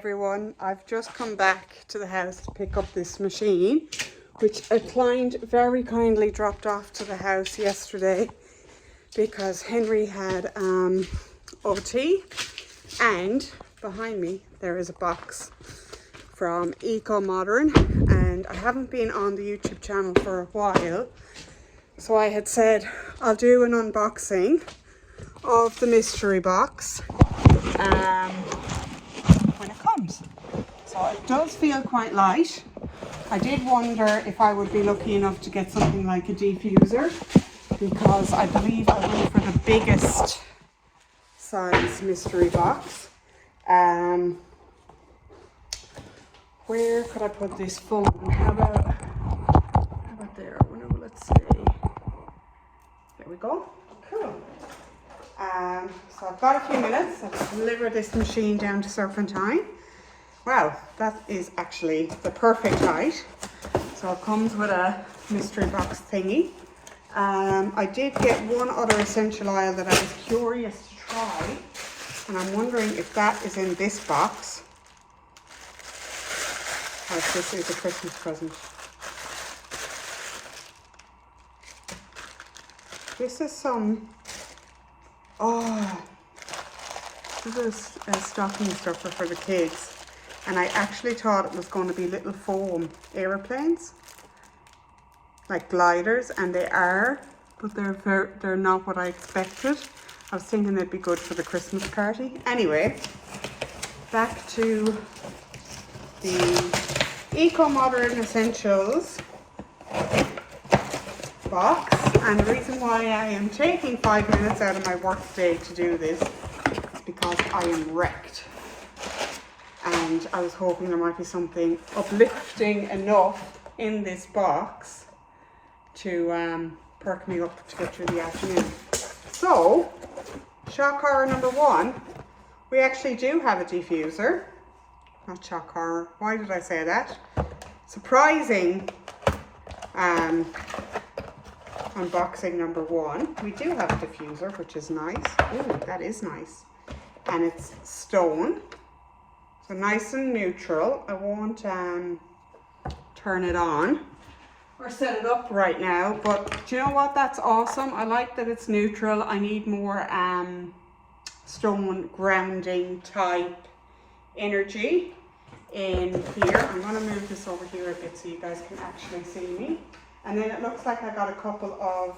Everyone, I've just come back to the house to pick up this machine, which a client very kindly dropped off to the house yesterday because Henry had OT, and behind me there is a box from Eco Modern, and I haven't been on the YouTube channel for a while, so I had said I'll do an unboxing of the mystery box when it comes. So it does feel quite light. I did wonder if I would be lucky enough to get something like a diffuser, because I believe I went for the biggest size mystery box. Where could I put this phone? How about there? Well, let's see. There we go. Cool. So I've got a few minutes. I'll deliver this machine down to Serpentine. Wow, that is actually the perfect height. So it comes with a mystery box thingy. I did get one other essential oil that I was curious to try, and I'm wondering if that is in this box, or if this is a Christmas present. This is some, this is a stocking stuffer for the kids, and I actually thought it was going to be little foam aeroplanes, like gliders, and they are, but they're not what I expected. I was thinking they'd be good for the Christmas party. Anyway, back to the Eco Modern Essentials box. And the reason why I am taking 5 minutes out of my work day to do this is because I am wrecked. And I was hoping there might be something uplifting enough in this box to perk me up to get through the afternoon. So, shock horror number one, we actually do have a diffuser. Not shock horror, why did I say that? Surprising unboxing number one. We do have a diffuser, which is nice. Oh, that is nice. And it's stone. So nice and neutral. I won't turn it on or set it up right now, but do you know what? That's awesome. I like that it's neutral. I need more stone grounding type energy in here. I'm going to move this over here a bit so you guys can actually see me. And then it looks like I got a couple of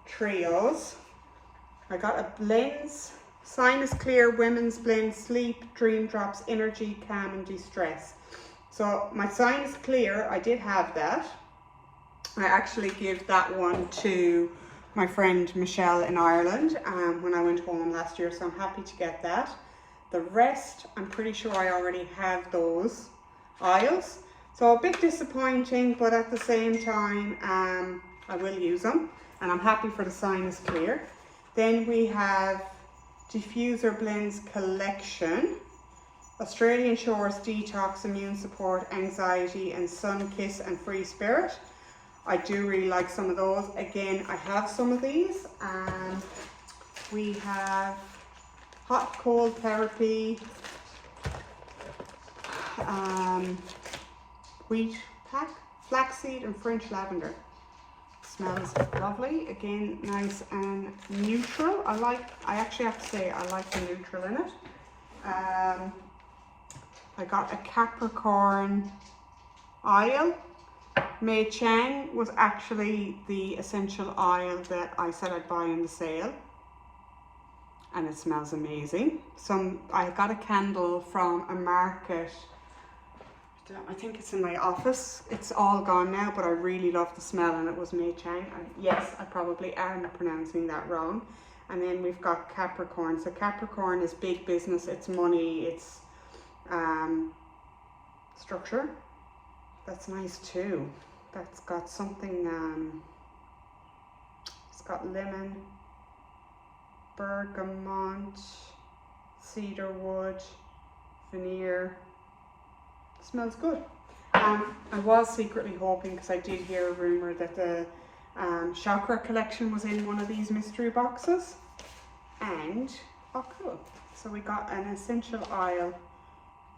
trios. I got a blends, Sinus Clear, Women's Blend, Sleep, Dream Drops, Energy, Calm and De-Stress. So my Sinus Clear, I did have that. I actually gave that one to my friend Michelle in Ireland when I went home last year, so I'm happy to get that. The rest, I'm pretty sure I already have those oils. So a bit disappointing, but at the same time, I will use them, and I'm happy for the Sinus Clear. Then we have Diffuser Blends Collection, Australian Shores Detox, Immune Support, Anxiety, and Sun Kiss and Free Spirit. I do really like some of those. Again, I have some of these. We have Hot Cold Therapy, wheat pack, flaxseed and French lavender. Smells lovely. Again, nice and neutral. I actually have to say I like the neutral in it. I got a Capricorn oil. Mei Chang was actually the essential oil that I said I'd buy in the sale, and it smells amazing. I got a candle from a market, I think it's in my office. It's all gone now, but I really love the smell, and it was Mei Chang. Yes, I probably am pronouncing that wrong. And then we've got Capricorn. So Capricorn is big business, it's money, it's structure. That's nice too. That's got something, it's got lemon, bergamot, cedarwood, veneer. Smells good. I was secretly hoping, because I did hear a rumor that the chakra collection was in one of these mystery boxes, and oh cool, so we got an essential oil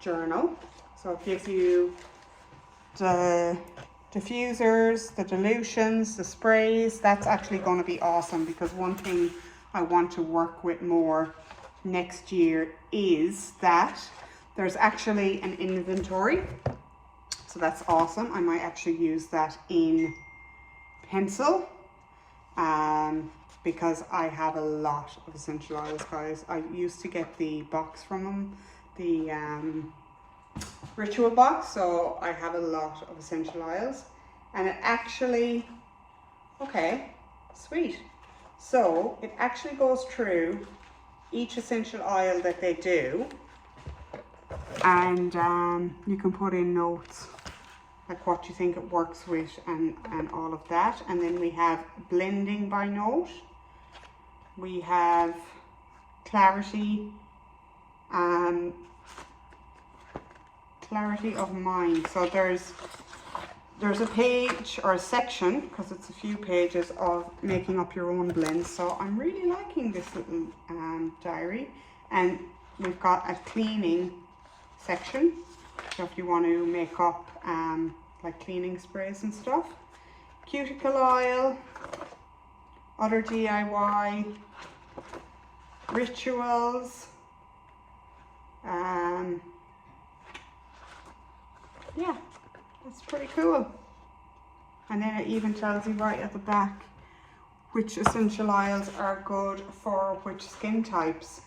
journal. So it gives you the diffusers, the dilutions, the sprays. That's actually going to be awesome, because one thing I want to work with more next year is that there's actually an inventory. So that's awesome. I might actually use that in pencil, because I have a lot of essential oils, guys. I used to get the box from them, the ritual box, so I have a lot of essential oils, and it actually, okay, sweet. So it actually goes through each essential oil that they do, and you can put in notes like what you think it works with and all of that. And then we have blending by note, we have clarity, clarity of mind. So there's a page or a section, because it's a few pages, of making up your own blends. So I'm really liking this little diary. And we've got a cleaning section, so if you want to make up like cleaning sprays and stuff. Cuticle oil, other DIY, rituals, yeah, that's pretty cool. And then it even tells you right at the back which essential oils are good for which skin types.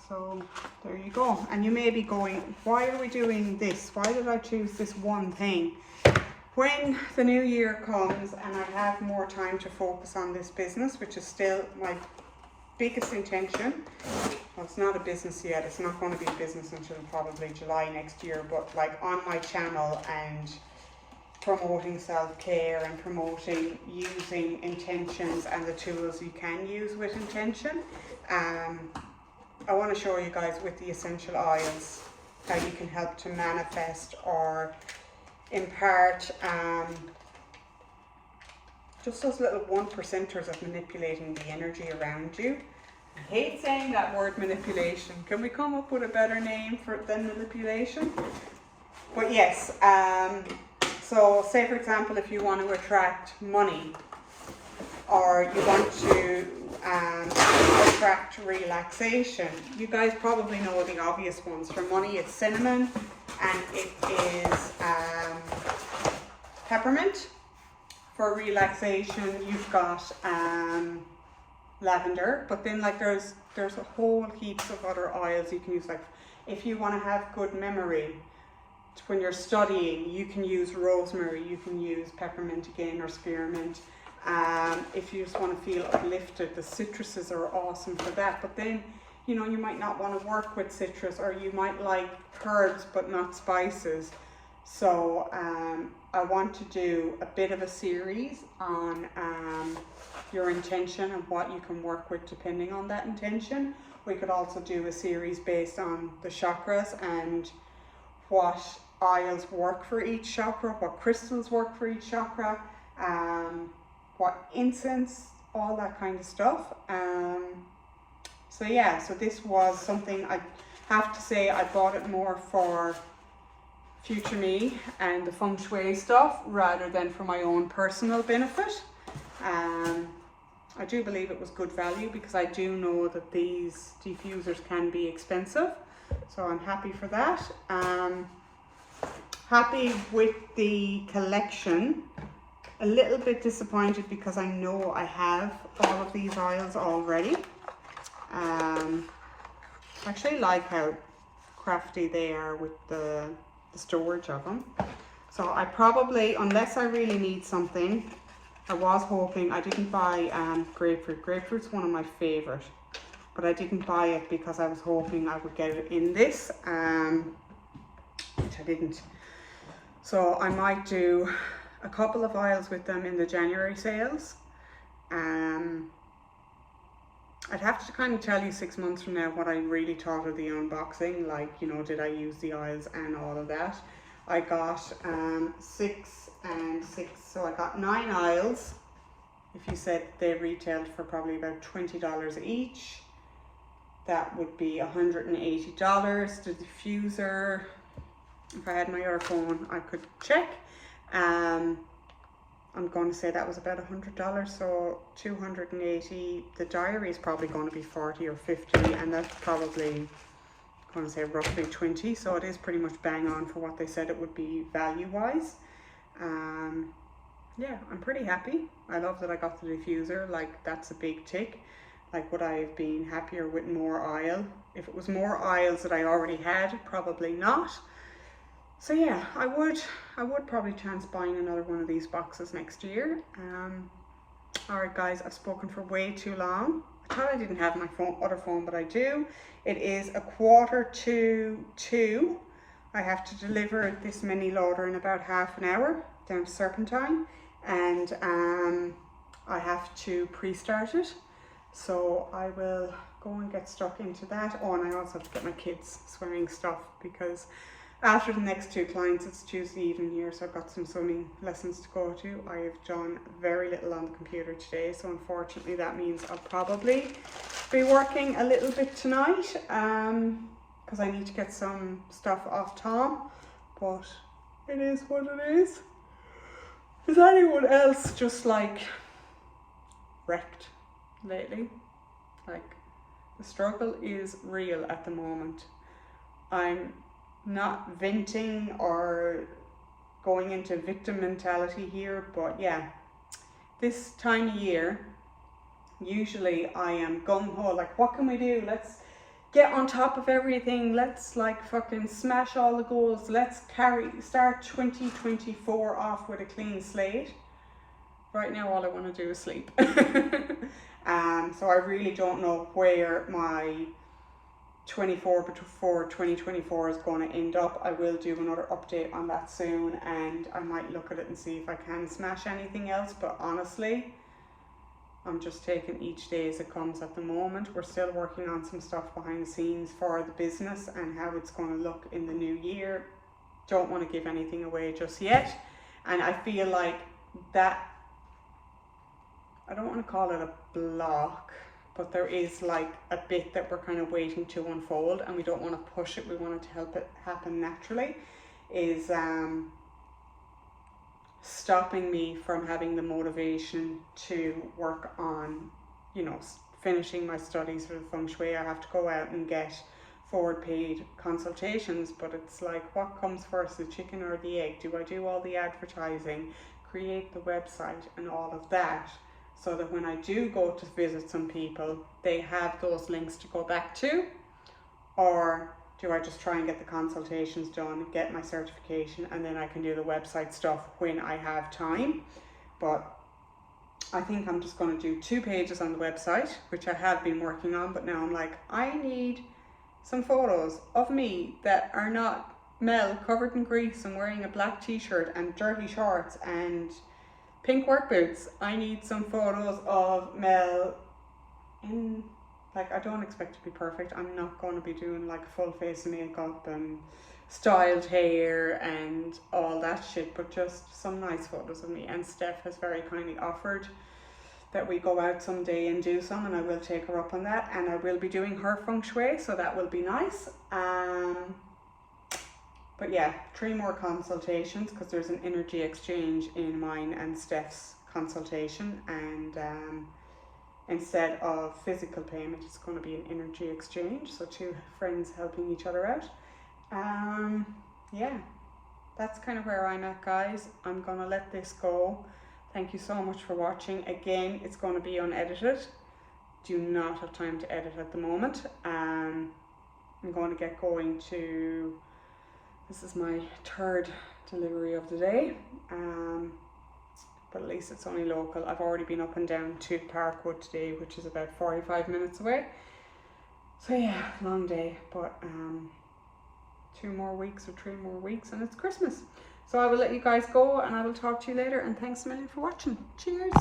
So there you go. And you may be going, why are we doing this? Why did I choose this one thing? When the new year comes and I have more time to focus on this business, which is still my biggest intention. Well, it's not a business yet. It's not going to be a business until probably July next year. But like on my channel and promoting self-care and promoting using intentions and the tools you can use with intention. I want to show you guys with the essential oils how you can help to manifest or impart just those little 1%ers of manipulating the energy around you. I hate saying that word, manipulation. Can we come up with a better name for it than manipulation? But yes, so say for example, if you want to attract money, or you want to attract relaxation, you guys probably know the obvious ones. For money, it's cinnamon, and it is peppermint. For relaxation, you've got lavender, but then like there's a whole heaps of other oils you can use. Like if you want to have good memory when you're studying, you can use rosemary, you can use peppermint again, or spearmint. If you just want to feel uplifted, the citruses are awesome for that. But then, you know, you might not want to work with citrus, or you might like herbs but not spices. So I want to do a bit of a series on your intention and what you can work with depending on that intention. We could also do a series based on the chakras and what oils work for each chakra, what crystals work for each chakra, what incense, all that kind of stuff. So yeah, so this was something I have to say I bought it more for future me and the Feng Shui stuff rather than for my own personal benefit. I do believe it was good value, because I do know that these diffusers can be expensive, so I'm happy for that. Happy with the collection. A little bit disappointed because I know I have all of these oils already. I actually like how crafty they are with the storage of them. So I probably, unless I really need something, I was hoping, I didn't buy grapefruit. Grapefruit's one of my favorite, but I didn't buy it because I was hoping I would get it in this, which I didn't. So I might do a couple of oils with them in the January sales. I'd have to kind of tell you 6 months from now what I really thought of the unboxing, like, you know, did I use the oils and all of that. I got 6 and 6, so I got 9 oils. If you said they retailed for probably about $20 each. that would be $180. The diffuser, if I had my other phone, I could check. I'm going to say that was about $100, so 280. The diary is probably going to be 40 or 50, and that's probably going to say roughly 20. So it is pretty much bang on for what they said it would be value-wise. Yeah, I'm pretty happy. I love that I got the diffuser. Like, that's a big tick. Like, would I have been happier with more oil? If it was more oils that I already had, probably not. So yeah, I would probably chance buying another one of these boxes next year. Alright guys, I've spoken for way too long. I thought I didn't have my other phone, but I do. It is 1:45. I have to deliver this mini loader in about half an hour down to Serpentine, and I have to pre-start it. So I will go and get stuck into that. Oh, and I also have to get my kids swimming stuff, because after the next 2 clients, it's Tuesday evening here, so I've got some swimming lessons to go to. I have done very little on the computer today, so unfortunately that means I'll probably be working a little bit tonight, because I need to get some stuff off Tom, but it is what it is. Is anyone else just like wrecked lately? Like, the struggle is real at the moment. I'm not venting or going into victim mentality here, but yeah, this time of year, usually I am gung-ho, like, what can we do? Let's get on top of everything. Let's like fucking smash all the goals. Let's start 2024 off with a clean slate. Right now, all I want to do is sleep. So I really don't know where my 2024 is going to end up. I will do another update on that soon, and I might look at it and see if I can smash anything else, but honestly, I'm just taking each day as it comes at the moment. We're still working on some stuff behind the scenes for the business and how it's going to look in the new year. Don't want to give anything away just yet, and I feel like that, I don't want to call it a block, but there is like a bit that we're kind of waiting to unfold, and we don't want to push it. We want to help it happen naturally. Is stopping me from having the motivation to work on, you know, finishing my studies for the Feng Shui. I have to go out and get forward paid consultations, but it's like, what comes first, the chicken or the egg? Do I do all the advertising, create the website and all of that, so that when I do go to visit some people, they have those links to go back to? Or do I just try and get the consultations done, get my certification, and then I can do the website stuff when I have time? But I think I'm just going to do 2 pages on the website, which I have been working on, but now I'm like, I need some photos of me that are not Mel covered in grease and wearing a black t-shirt and dirty shorts and pink work boots. I need some photos of Mel in, like, I don't expect to be perfect. I'm not going to be doing like full face makeup and styled hair and all that shit, but just some nice photos of me. And Steph has very kindly offered that we go out someday and do some, and I will take her up on that, and I will be doing her Feng Shui, so that will be nice. But yeah, 3 more consultations, because there's an energy exchange in mine and Steph's consultation, and instead of physical payment, it's going to be an energy exchange, so 2 friends helping each other out. Yeah, that's kind of where I'm at, guys. I'm going to let this go. Thank you so much for watching. Again, it's going to be unedited. Do not have time to edit at the moment. I'm going to get going to, this is my 3rd delivery of the day, but at least it's only local. I've already been up and down to Parkwood today, which is about 45 minutes away. So yeah, long day, but 2 more weeks or 3 more weeks and it's Christmas. So I will let you guys go, and I will talk to you later, and thanks a million for watching. Cheers.